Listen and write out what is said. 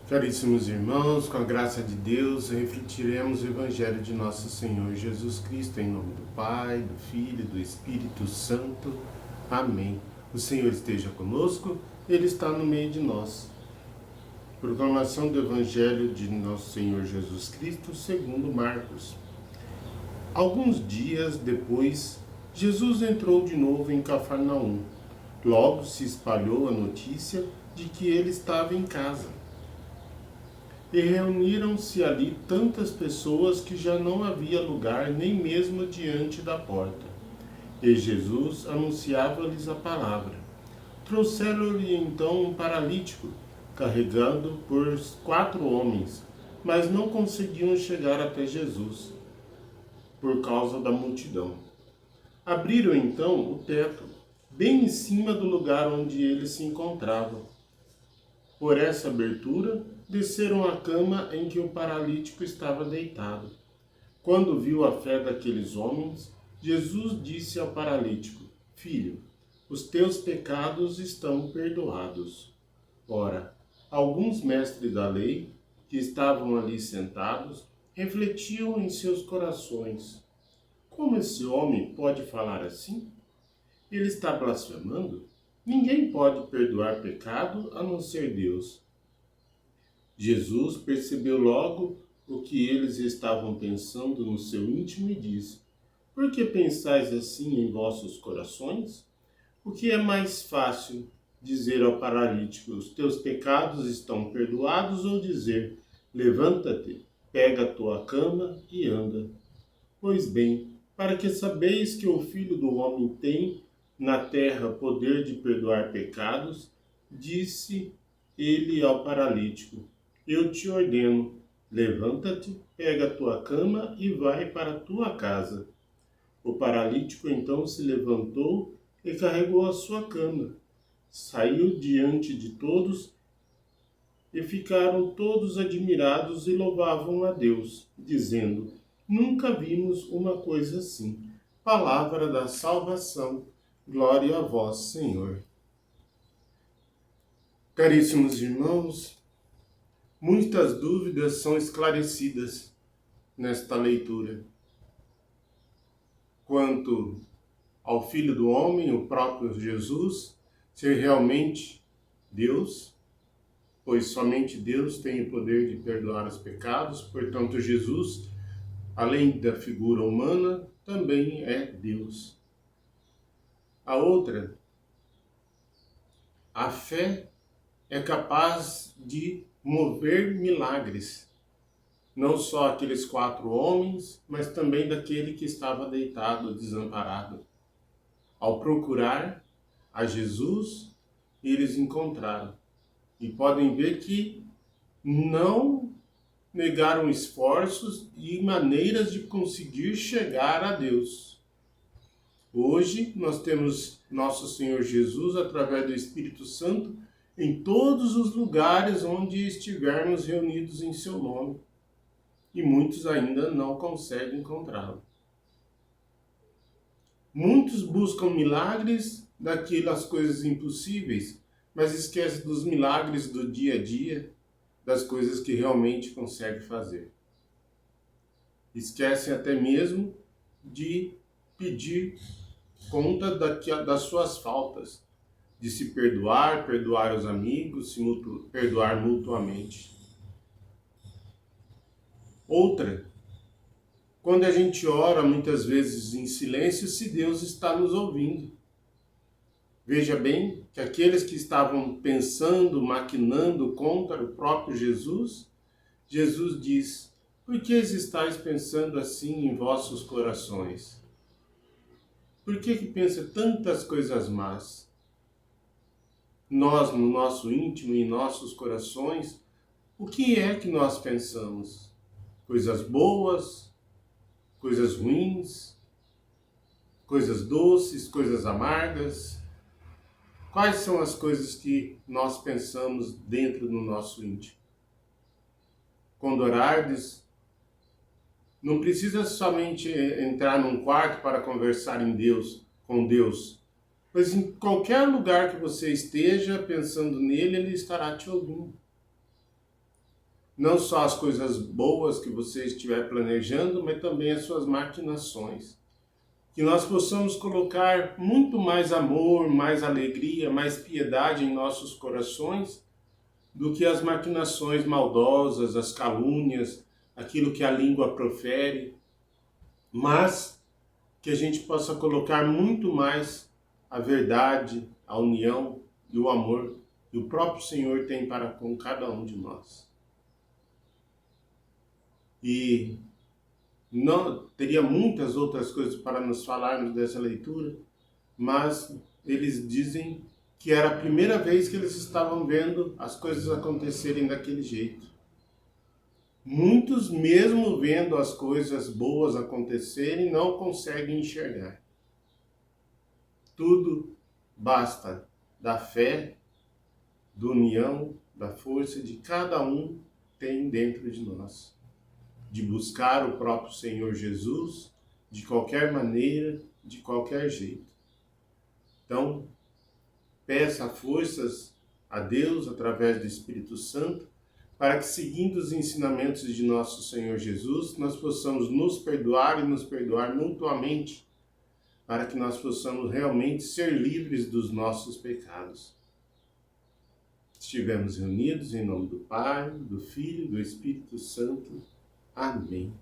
Caríssimos irmãos, com a graça de Deus, refletiremos o Evangelho de nosso Senhor Jesus Cristo, em nome do Pai, do Filho e do Espírito Santo. Amém. O Senhor esteja conosco, Ele está no meio de nós. Proclamação do Evangelho de nosso Senhor Jesus Cristo, segundo Marcos. Alguns dias depois, Jesus entrou de novo em Cafarnaum. Logo se espalhou a notícia de que ele estava em casa. E reuniram-se ali tantas pessoas que já não havia lugar nem mesmo diante da porta. E Jesus anunciava-lhes a palavra. Trouxeram-lhe então um paralítico, carregado por 4 homens, mas não conseguiam chegar até Jesus, por causa da multidão. Abriram então o teto, bem em cima do lugar onde ele se encontrava. Por essa abertura, desceram à cama em que o paralítico estava deitado. Quando viu a fé daqueles homens, Jesus disse ao paralítico: Filho, os teus pecados estão perdoados. Ora, alguns mestres da lei, que estavam ali sentados, refletiam em seus corações: Como esse homem pode falar assim? Ele está blasfemando? Ninguém pode perdoar pecado a não ser Deus. Jesus percebeu logo o que eles estavam pensando no seu íntimo e disse: Por que pensais assim em vossos corações? O que é mais fácil, dizer ao paralítico: Os teus pecados estão perdoados, ou dizer: Levanta-te, pega a tua cama e anda? Pois bem, para que sabeis que o Filho do Homem tem na terra poder de perdoar pecados, disse ele ao paralítico: Eu te ordeno, levanta-te, pega a tua cama e vai para a tua casa. O paralítico então se levantou e carregou a sua cama. Saiu diante de todos e ficaram todos admirados e louvavam a Deus, dizendo: Nunca vimos uma coisa assim. Palavra da salvação. Glória a vós, Senhor. Caríssimos irmãos, muitas dúvidas são esclarecidas nesta leitura. Quanto ao Filho do Homem, o próprio Jesus, ser realmente Deus, pois somente Deus tem o poder de perdoar os pecados, portanto Jesus, além da figura humana, também é Deus. A outra, a fé é capaz de mover milagres, não só aqueles 4 homens, mas também daquele que estava deitado, desamparado. Ao procurar a Jesus, eles encontraram. E podem ver que não negaram esforços e maneiras de conseguir chegar a Deus. Hoje nós temos nosso Senhor Jesus, através do Espírito Santo, em todos os lugares onde estivermos reunidos em seu nome. E muitos ainda não conseguem encontrá-lo. Muitos buscam milagres daquelas coisas impossíveis, mas esquecem dos milagres do dia a dia, das coisas que realmente conseguem fazer. Esquecem até mesmo de pedir conta das suas faltas, de se perdoar, perdoar os amigos, perdoar mutuamente. Outra, quando a gente ora muitas vezes em silêncio, se Deus está nos ouvindo. Veja bem que aqueles que estavam pensando, maquinando contra o próprio Jesus, Jesus diz: Por que estáis pensando assim em vossos corações? Por que pensa tantas coisas más? Nós, no nosso íntimo e em nossos corações, o que é que nós pensamos? Coisas boas, coisas ruins, coisas doces, coisas amargas? Quais são as coisas que nós pensamos dentro do nosso íntimo? Quando orardes, não precisa somente entrar num quarto para conversar com Deus, mas em qualquer lugar que você esteja pensando nele, ele estará te ouvindo. não só as coisas boas que você estiver planejando, mas também as suas maquinações. Que nós possamos colocar muito mais amor, mais alegria, mais piedade em nossos corações do que as maquinações maldosas, as calúnias, aquilo que a língua profere, mas que a gente possa colocar muito mais a verdade, a união e o amor que o próprio Senhor tem para com cada um de nós. E não teria muitas outras coisas para nos falarmos dessa leitura, mas eles dizem que era a primeira vez que eles estavam vendo as coisas acontecerem daquele jeito. Muitos, mesmo vendo as coisas boas acontecerem, não conseguem enxergar. Tudo basta da fé, da união, da força de cada um tem dentro de nós. De buscar o próprio Senhor Jesus de qualquer maneira, de qualquer jeito. Então, peça forças a Deus através do Espírito Santo para que, seguindo os ensinamentos de nosso Senhor Jesus, nós possamos nos perdoar e nos perdoar mutuamente, para que nós possamos realmente ser livres dos nossos pecados. Estivemos reunidos em nome do Pai, do Filho e do Espírito Santo. Amém.